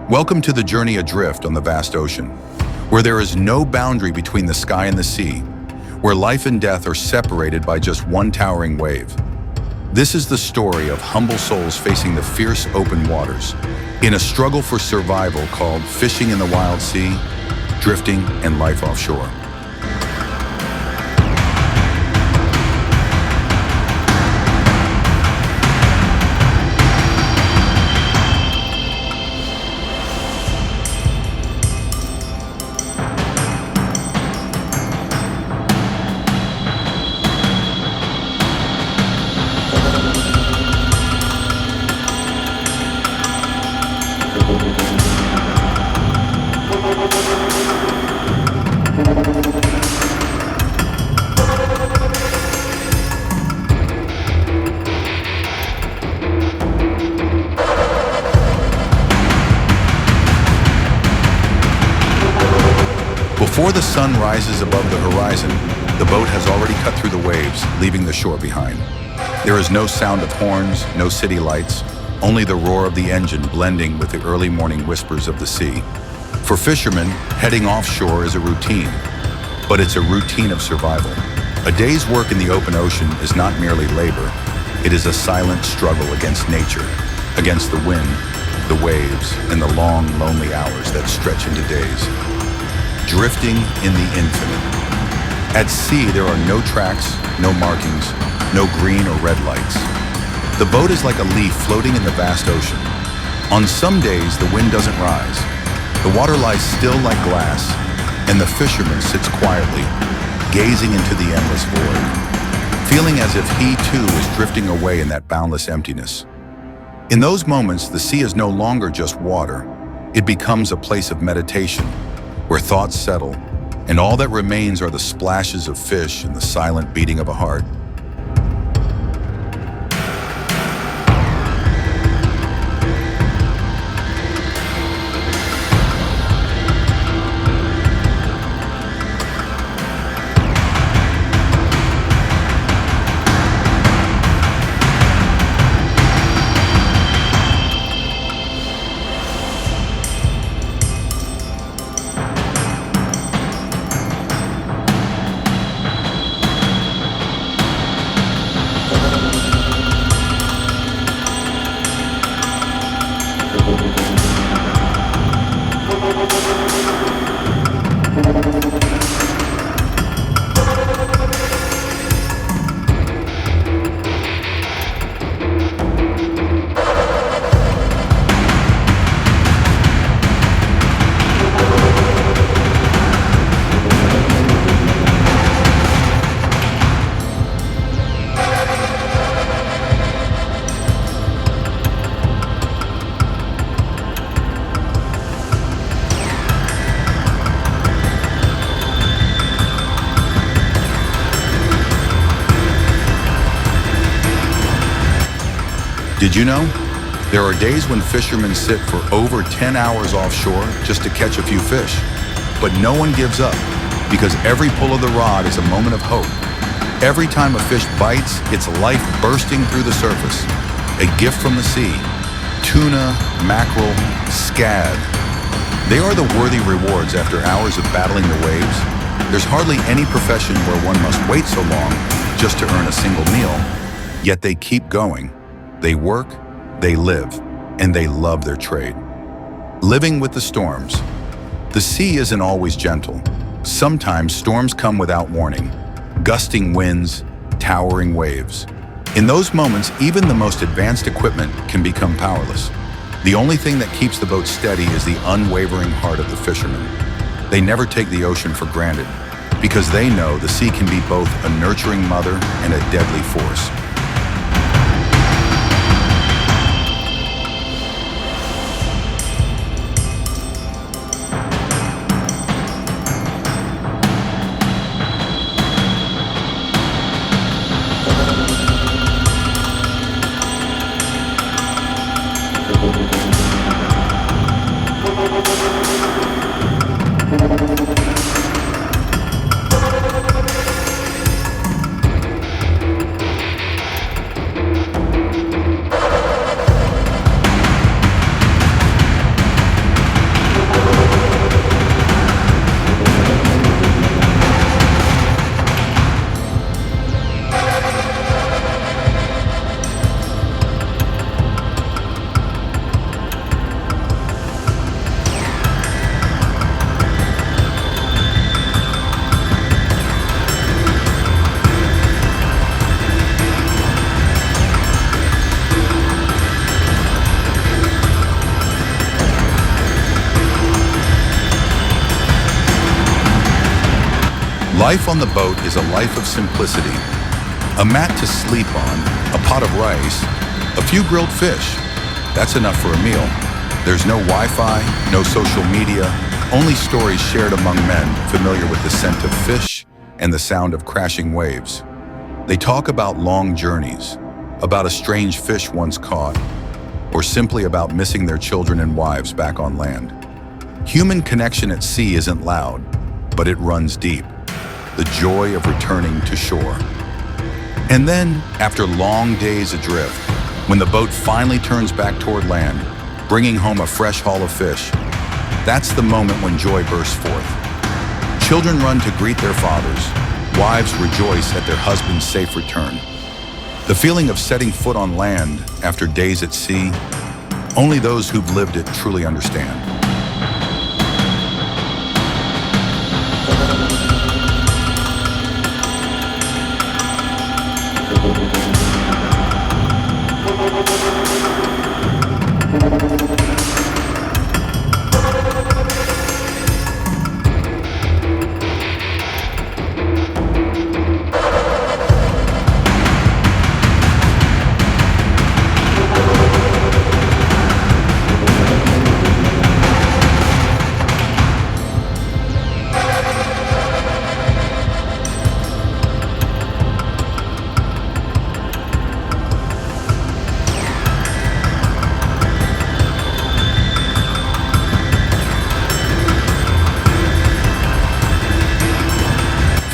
Welcome to the journey adrift on the vast ocean, where there is no boundary between the sky and the sea, where life and death are separated by just one towering wave. This is the story of humble souls facing the fierce open waters, in a struggle for survival called fishing in the wild sea, drifting, and life offshore. Before the sun rises above the horizon, the boat has already cut through the waves, leaving the shore behind. There is no sound of horns, no city lights, only the roar of the engine blending with the early morning whispers of the sea. For fishermen, heading offshore is a routine, but it's a routine of survival. A day's work in the open ocean is not merely labor. It is a silent struggle against nature, against the wind, the waves, and the long, lonely hours that stretch into days. Drifting in the infinite. At sea, there are no tracks, no markings, no green or red lights. The boat is like a leaf floating in the vast ocean. On some days, the wind doesn't rise. The water lies still like glass, and the fisherman sits quietly, gazing into the endless void, feeling as if he too is drifting away in that boundless emptiness. In those moments, the sea is no longer just water. It becomes a place of meditation, where thoughts settle, and all that remains are the splashes of fish and the silent beating of a heart. Did you know? There are days when fishermen sit for over 10 hours offshore just to catch a few fish. But no one gives up, because every pull of the rod is a moment of hope. Every time a fish bites, it's life bursting through the surface. A gift from the sea. Tuna, mackerel, scad. They are the worthy rewards after hours of battling the waves. There's hardly any profession where one must wait so long just to earn a single meal, yet they keep going. They work, they live, and they love their trade. Living with the storms. The sea isn't always gentle. Sometimes storms come without warning. Gusting winds, towering waves. In those moments, even the most advanced equipment can become powerless. The only thing that keeps the boat steady is the unwavering heart of the fishermen. They never take the ocean for granted, because they know the sea can be both a nurturing mother and a deadly force. Life on the boat is a life of simplicity. A mat to sleep on, a pot of rice, a few grilled fish. That's enough for a meal. There's no Wi-Fi, no social media, only stories shared among men familiar with the scent of fish and the sound of crashing waves. They talk about long journeys, about a strange fish once caught, or simply about missing their children and wives back on land. Human connection at sea isn't loud, but it runs deep. The joy of returning to shore. And then, after long days adrift, when the boat finally turns back toward land, bringing home a fresh haul of fish, that's the moment when joy bursts forth. Children run to greet their fathers, wives rejoice at their husband's safe return. The feeling of setting foot on land after days at sea, only those who've lived it truly understand.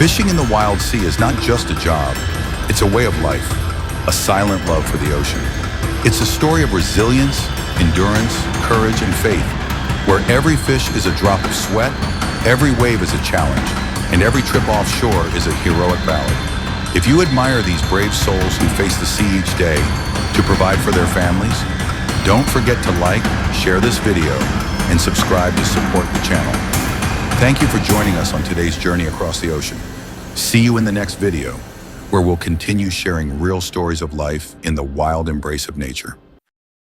Fishing in the wild sea is not just a job, it's a way of life, a silent love for the ocean. It's a story of resilience, endurance, courage, and faith, where every fish is a drop of sweat, every wave is a challenge, and every trip offshore is a heroic ballad. If you admire these brave souls who face the sea each day to provide for their families, don't forget to like, share this video, and subscribe to support the channel. Thank you for joining us on today's journey across the ocean. See you in the next video, where we'll continue sharing real stories of life in the wild embrace of nature.